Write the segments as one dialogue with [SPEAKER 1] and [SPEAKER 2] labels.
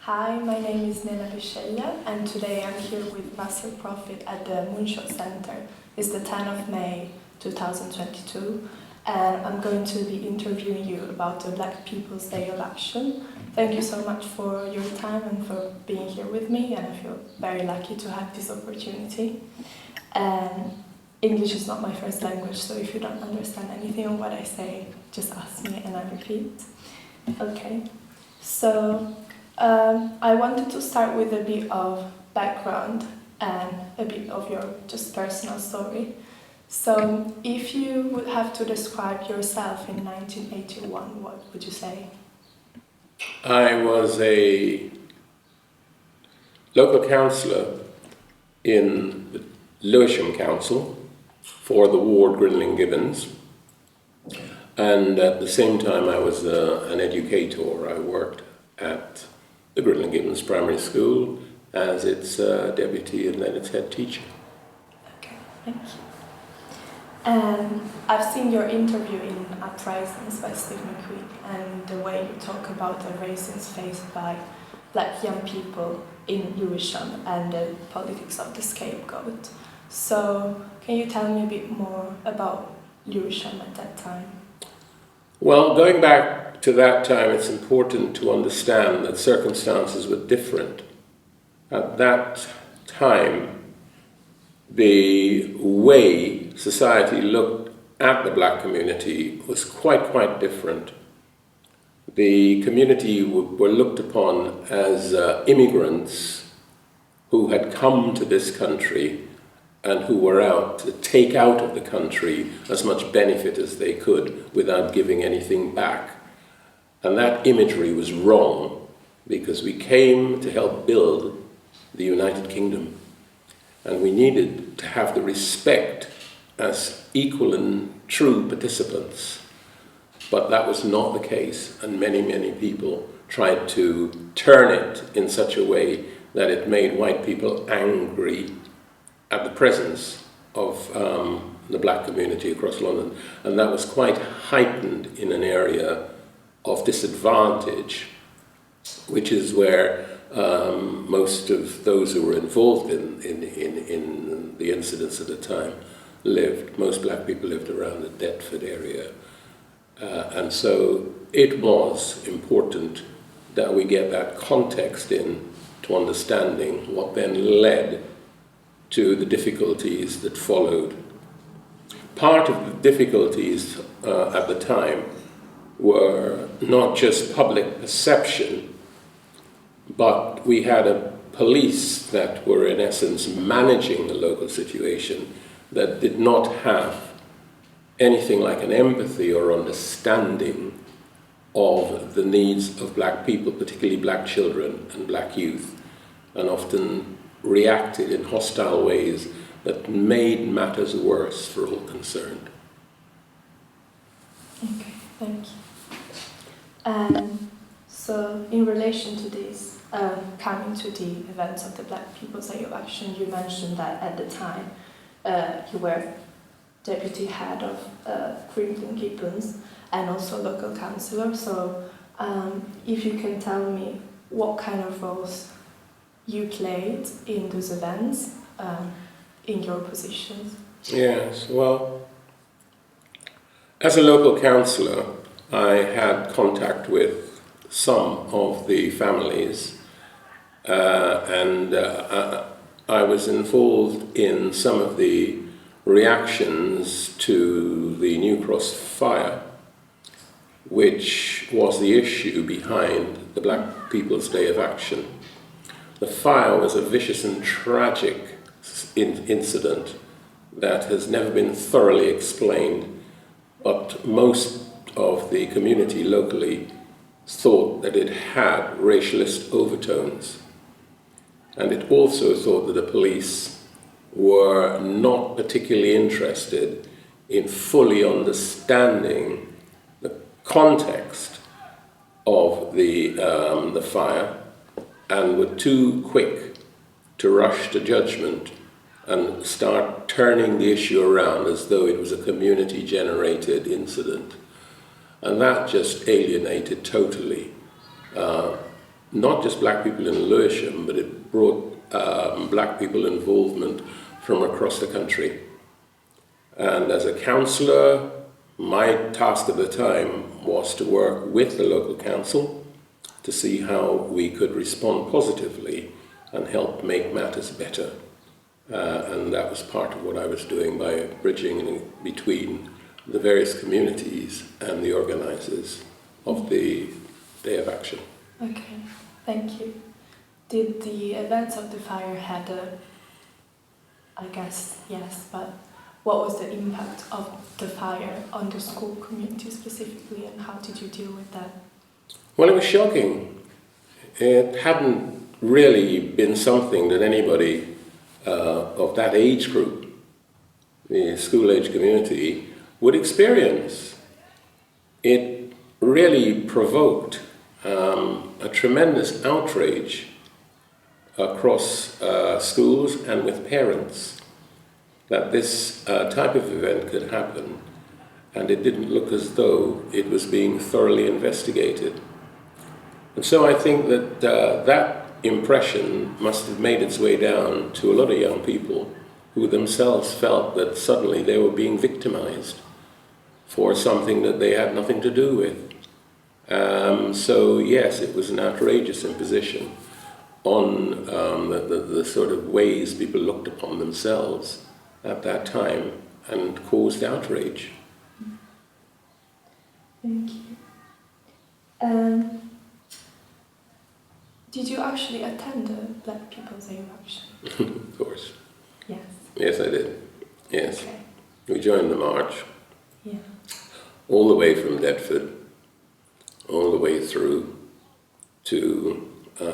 [SPEAKER 1] Hi, my name is Nena Bisceglia, and today I'm here with Russell Profitt at the Moonshot Center. It's the 10th of May 2022, and I'm going to be interviewing you about the Black People's Day of Action. Thank you so much for your time and for being here with me, and I feel very lucky to have this opportunity. And English is not my first language, so if you don't understand anything of what I say, just ask me and I repeat. Okay, so I wanted to start with a bit of background and a bit of your just personal story. So if you would have to describe yourself in 1981, what would you say?
[SPEAKER 2] I was a local councillor in the Lewisham Council for the ward Grinling Gibbons, and at the same time I was an educator. I worked at the Grinling Gibbons Primary School as its deputy and then its head teacher.
[SPEAKER 1] Okay, thank you. And I've seen your interview in Uprisings by Steve McQueen and the way you talk about the racism faced by Black young people in Lewisham and the politics of the scapegoat. So can you tell me a bit more about Lewisham at that time?
[SPEAKER 2] Well, going back to that time, it's important to understand that circumstances were different. At that time, the way society looked at the Black community was quite different. The community were looked upon as immigrants who had come to this country and who were out to take out of the country as much benefit as they could without giving anything back. And that imagery was wrong, because we came to help build the United Kingdom. And we needed to have the respect as equal and true participants. But that was not the case, and many people tried to turn it in such a way that it made white people angry at the presence of the Black community across London. And that was quite heightened in an area of disadvantage, which is where most of those who were involved in the incidents at the time lived. Most Black people lived around the Deptford area. And so it was important that we get that context in to understanding what then led to the difficulties that followed. Part of the difficulties at the time were not just public perception, but we had a police that were in essence managing the local situation that did not have anything like an empathy or understanding of the needs of Black people, particularly Black children and Black youth, and often reacted in hostile ways that made matters worse for all concerned.
[SPEAKER 1] Okay, thank you. So in relation to this, coming to the events of the Black People's Day of Action, you mentioned that at the time you were deputy head of Grinling Gibbons and also local councillor. So if you can tell me what kind of roles you played in those events, in your positions.
[SPEAKER 2] Yes, well, as a local councillor, I had contact with some of the families, and I was involved in some of the reactions to the New Cross fire, which was the issue behind the Black People's Day of Action. The fire was a vicious and tragic incident that has never been thoroughly explained, but most of the community locally thought that it had racialist overtones. And it also thought that the police were not particularly interested in fully understanding the context of the fire, and were too quick to rush to judgment and start turning the issue around as though it was a community-generated incident. And that just alienated totally not just black people in Lewisham, but it brought black people involvement from across the country. And as a councillor, my task at the time was to work with the local council to see how we could respond positively and help make matters better. And that was part of what I was doing by bridging between the various communities and the organisers of the Day of Action.
[SPEAKER 1] Okay, thank you. Did the events of the fire had I guess, yes, but what was the impact of the fire on the school community specifically, and how did you deal with that?
[SPEAKER 2] Well, it was shocking. It hadn't really been something that anybody of that age group, the school-age community, would experience. It really provoked a tremendous outrage across schools and with parents that this type of event could happen, and it didn't look as though it was being thoroughly investigated. And so I think that that impression must have made its way down to a lot of young people who themselves felt that suddenly they were being victimized for something that they had nothing to do with. So yes, it was an outrageous imposition on the sort of ways people looked upon themselves at that time, and caused outrage.
[SPEAKER 1] Thank you. Did you actually attend the Black People's Day of Action?
[SPEAKER 2] Of course.
[SPEAKER 1] Yes.
[SPEAKER 2] Yes, I did. Yes.
[SPEAKER 1] Okay.
[SPEAKER 2] We joined the march.
[SPEAKER 1] Yeah.
[SPEAKER 2] All the way from Deptford, all the way through to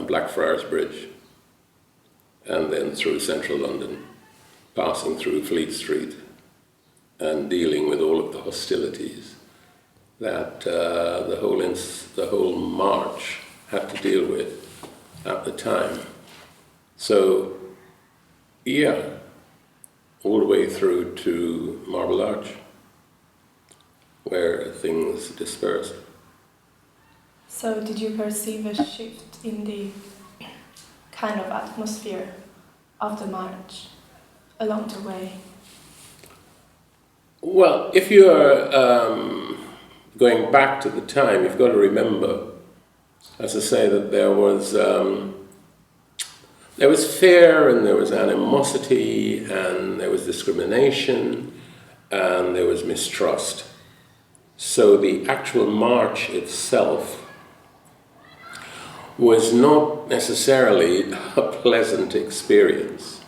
[SPEAKER 2] Blackfriars Bridge, and then through central London, passing through Fleet Street, and dealing with all of the hostilities that the whole march had to deal with at the time. So, yeah, all the way through to Marble Arch, where things dispersed.
[SPEAKER 1] So did you perceive a shift in the kind of atmosphere of the march along the way?
[SPEAKER 2] Well, if you are going back to the time, you've got to remember, as I say, that there was fear, and there was animosity, and there was discrimination, and there was mistrust. So the actual march itself was not necessarily a pleasant experience.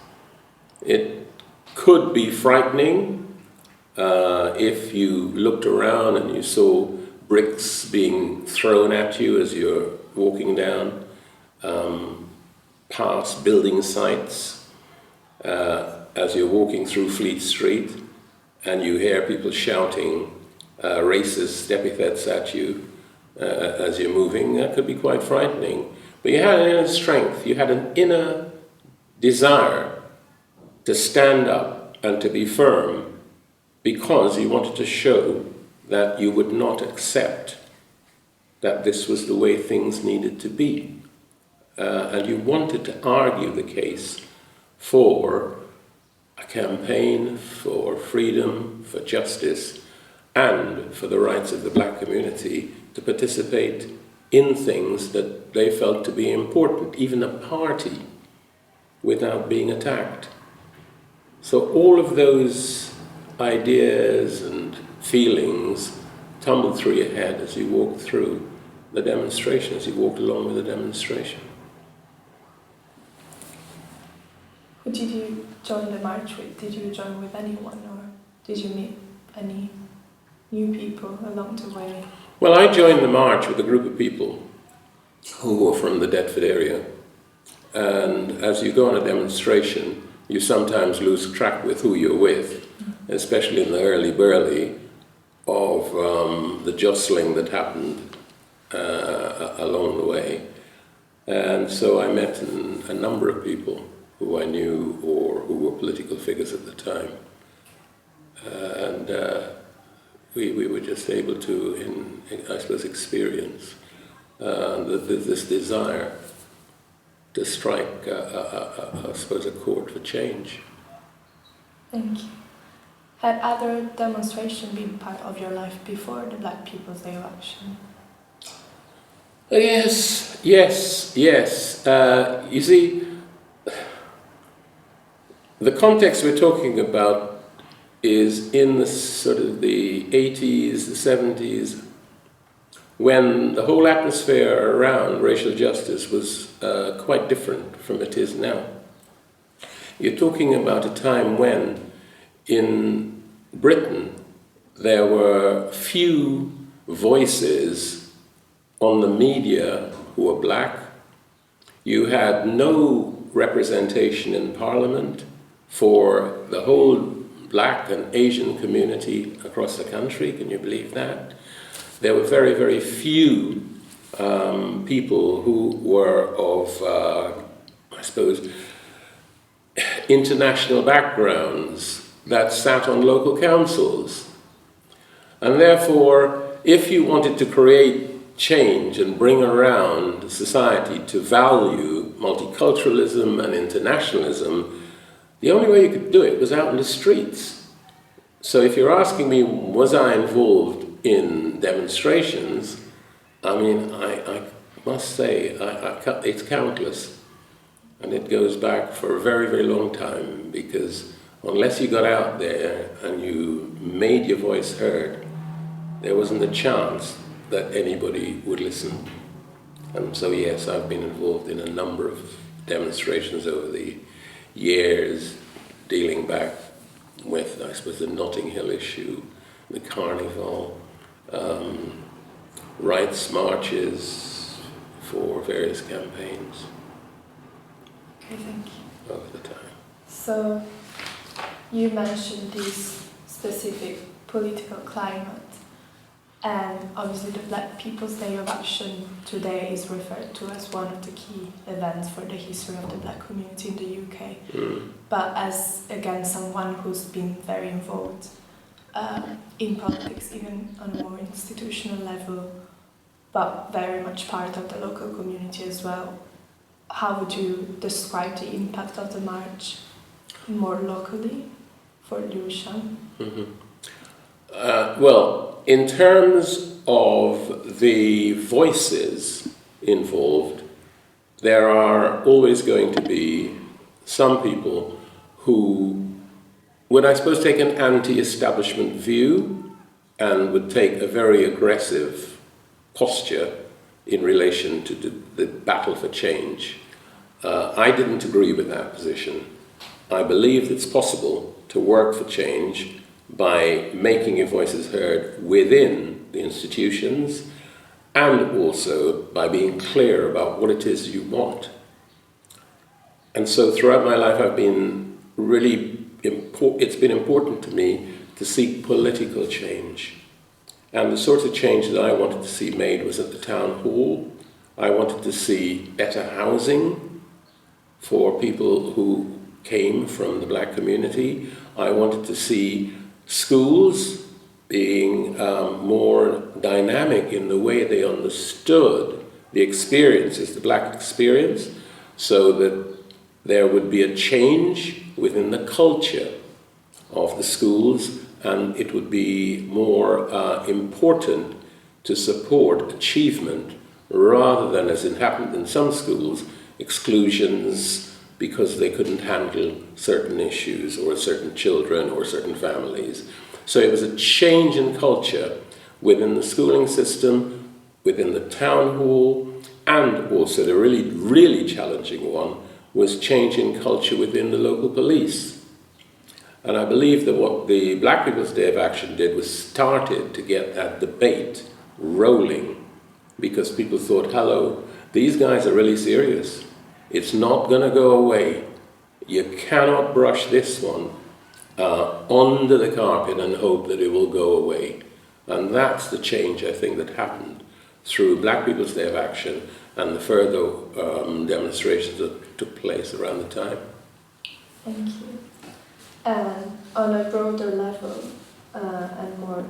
[SPEAKER 2] It could be frightening if you looked around and you saw bricks being thrown at you as you're walking down past building sites, as you're walking through Fleet Street, and you hear people shouting racist epithets at you as you're moving. That could be quite frightening. But you had an inner strength, you had an inner desire to stand up and to be firm, because you wanted to show that you would not accept that this was the way things needed to be. And you wanted to argue the case for a campaign for freedom, for justice, and for the rights of the black community to participate in things that they felt to be important, even a party, without being attacked. So all of those ideas and feelings tumbled through your head as you walked through the demonstration, as you walked along with the demonstration.
[SPEAKER 1] Who did you join the march with? Did you join with anyone, or did you meet any new people along the way?
[SPEAKER 2] Well, I joined the march with a group of people who were from the Deptford area. And as you go on a demonstration, you sometimes lose track with who you're with, especially in the early burly of the jostling that happened along the way. And so I met a number of people who I knew or who were political figures at the time. And we were just able to, I suppose, experience this desire to strike, I suppose, a chord for change.
[SPEAKER 1] Thank you. Had other demonstrations been part of your life before the Black People's Day of Action?
[SPEAKER 2] Yes. You see, the context we're talking about is in the sort of the 80s, the 70s, when the whole atmosphere around racial justice was quite different from it is now. You're talking about a time when, in Britain, there were few voices on the media who were black. You had no representation in Parliament for the whole black and Asian community across the country. Can you believe that? There were very, very few people who were of, I suppose, international backgrounds that sat on local councils. And therefore, if you wanted to create change and bring around society to value multiculturalism and internationalism, the only way you could do it was out in the streets. So if you're asking me, was I involved in demonstrations, I mean, I must say, it's countless. And it goes back for a very, very long time, because unless you got out there and you made your voice heard, there wasn't a chance that anybody would listen. And so, yes, I've been involved in a number of demonstrations over the years, dealing back with, I suppose, the Notting Hill issue, the Carnival, rights marches for various campaigns.
[SPEAKER 1] Okay, thank you.
[SPEAKER 2] Over the time.
[SPEAKER 1] So, you mentioned this specific political climate, and obviously the Black People's Day of Action today is referred to as one of the key events for the history of the black community in the UK. But as, again, someone who's been very involved in politics, even on a more institutional level, but very much part of the local community as well, how would you describe the impact of the march more locally for Lewisham?
[SPEAKER 2] Well, in terms of the voices involved, there are always going to be some people who would, I suppose, take an anti-establishment view and would take a very aggressive posture in relation to the battle for change. I didn't agree with that position. I believe it's possible to work for change by making your voices heard within the institutions, and also by being clear about what it is you want. And so throughout my life I've been it's been important to me to seek political change. And the sort of change that I wanted to see made was at the town hall. I wanted to see better housing for people who came from the black community. I wanted to see schools being more dynamic in the way they understood the experiences, the black experience, so that there would be a change within the culture of the schools, and it would be more important to support achievement rather than, as it happened in some schools, exclusions because they couldn't handle certain issues or certain children or certain families. So it was a change in culture within the schooling system, within the town hall, and also the really, really challenging one was change in culture within the local police. And I believe that what the Black People's Day of Action did was started to get that debate rolling, because people thought, hello, these guys are really serious. It's not going to go away. You cannot brush this one under the carpet and hope that it will go away. And that's the change, I think, that happened through Black People's Day of Action and the further demonstrations that took place around the time.
[SPEAKER 1] Thank you. And on a broader level and more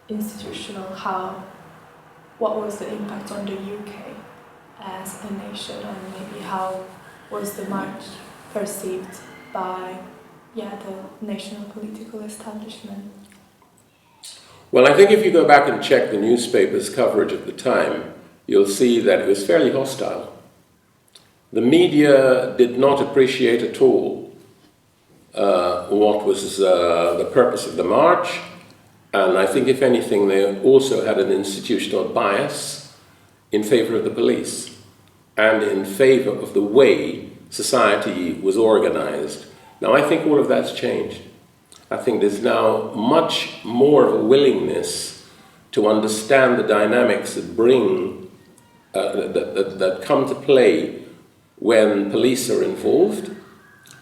[SPEAKER 1] institutional, what was the impact on the UK as a nation, and maybe how was the march perceived by the national political establishment?
[SPEAKER 2] Well, I think if you go back and check the newspaper's coverage at the time, you'll see that it was fairly hostile. The media did not appreciate at all what was the purpose of the march, and I think, if anything, they also had an institutional bias in favor of the police and in favor of the way society was organized. Now, I think all of that's changed. I think there's now much more of a willingness to understand the dynamics that that come to play when police are involved,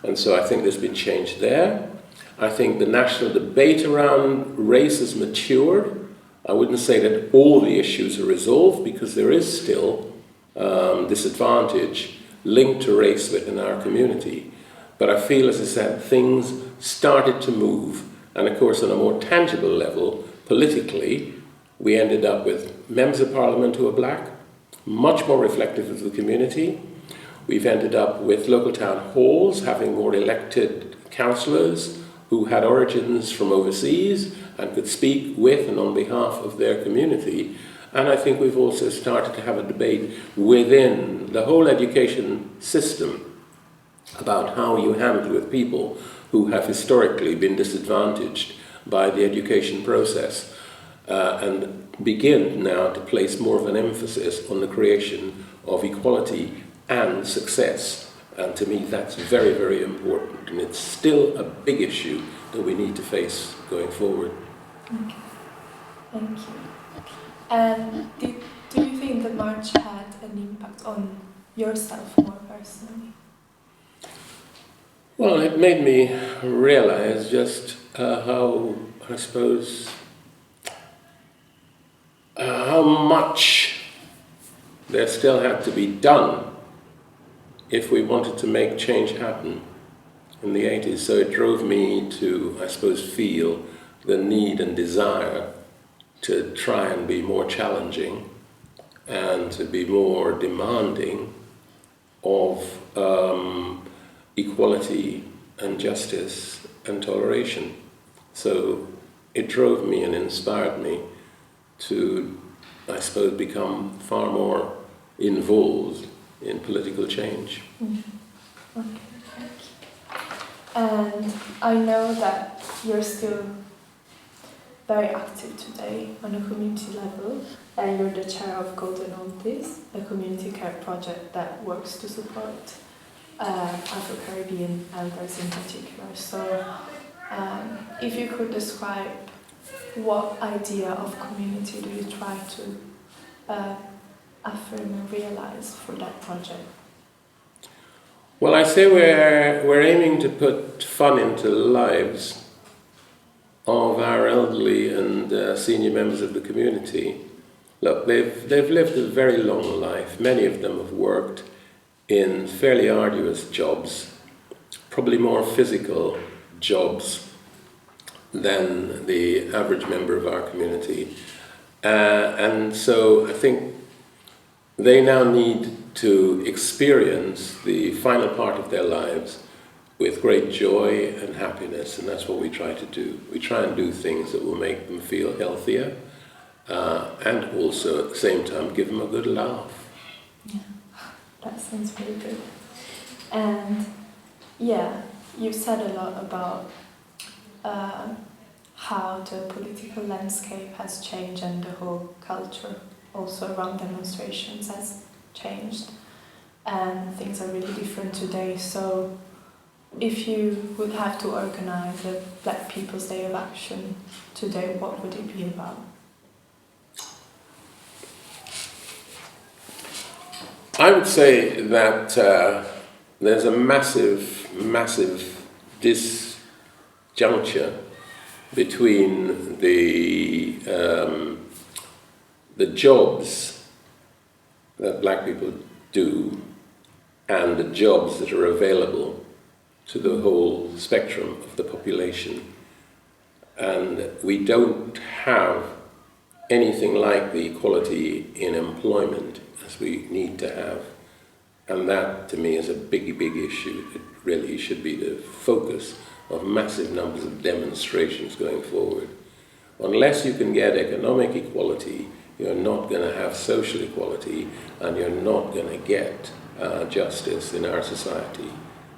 [SPEAKER 2] and so I think there's been change there. I think the national debate around race has matured. I wouldn't say that all the issues are resolved, because there is still disadvantage linked to race within our community. But I feel, as I said, things started to move, and of course on a more tangible level, politically, we ended up with members of parliament who are black, much more reflective of the community. We've ended up with local town halls having more elected councillors who had origins from overseas and could speak with and on behalf of their community. And I think we've also started to have a debate within the whole education system about how you handle with people who have historically been disadvantaged by the education process, and begin now to place more of an emphasis on the creation of equality and success. And to me, that's very, very important, and it's still a big issue that we need to face going forward.
[SPEAKER 1] Okay. Thank you. And do you think the march had an impact on yourself more personally?
[SPEAKER 2] Well, it made me realize just how, I suppose, how much there still had to be done if we wanted to make change happen in the 80s. So it drove me to, I suppose, feel the need and desire to try and be more challenging and to be more demanding of equality and justice and toleration. So it drove me and inspired me to, I suppose, become far more involved in political change.
[SPEAKER 1] Mm-hmm. Okay, thank you. And I know that you're still very active today on a community level, and you're the chair of Golden Oldies, a community care project that works to support Afro-Caribbean elders in particular. So if you could describe what idea of community do you try to affirm and realize for that project?
[SPEAKER 2] Well, I say we're aiming to put fun into the lives of our elderly and senior members of the community. Look, they've lived a very long life. Many of them have worked in fairly arduous jobs, probably more physical jobs than the average member of our community. And so I think they now need to experience the final part of their lives with great joy and happiness, and that's what we try to do. We try and do things that will make them feel healthier, and also at the same time give them a good laugh.
[SPEAKER 1] Yeah, that sounds really good. And yeah, you said a lot about how the political landscape has changed and the whole culture also around demonstrations has changed, and things are really different today. So if you would have to organize a Black People's Day of Action today, what would it be about?
[SPEAKER 2] I would say that there's a massive disjuncture between the jobs that Black people do and the jobs that are available to the whole spectrum of the population. And we don't have anything like the equality in employment as we need to have. And that, to me, is a big issue. It really should be the focus of massive numbers of demonstrations going forward. Unless you can get economic equality, you're not going to have social equality, and you're not going to get justice in our society.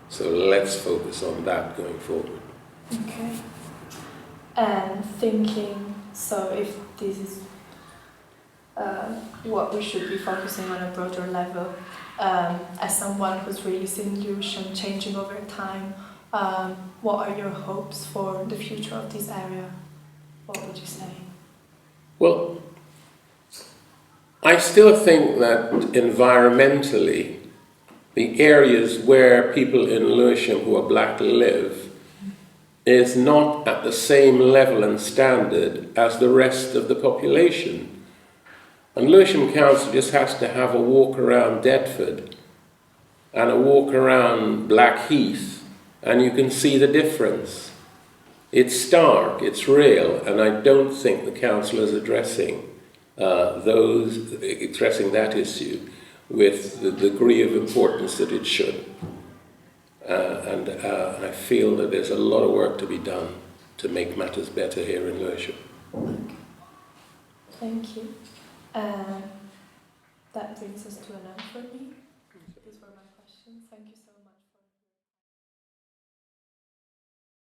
[SPEAKER 2] So let's focus on that going forward.
[SPEAKER 1] Okay. And thinking, so if this is what we should be focusing on a broader level, as someone who's really seen Lewisham changing over time, what are your hopes for the future of this area? What would you say?
[SPEAKER 2] Well, I still think that environmentally, the areas where people in Lewisham who are black live is not at the same level and standard as the rest of the population. And Lewisham Council just has to have a walk around Deptford and a walk around Blackheath, and you can see the difference. It's stark, it's real, and I don't think the council is addressing that issue with the degree of importance that it should. And I feel that there's a lot of work to be done to make matters better here in Lewisham.
[SPEAKER 1] Okay. Thank you. That brings us to an end for me. These were my questions. Thank you so much.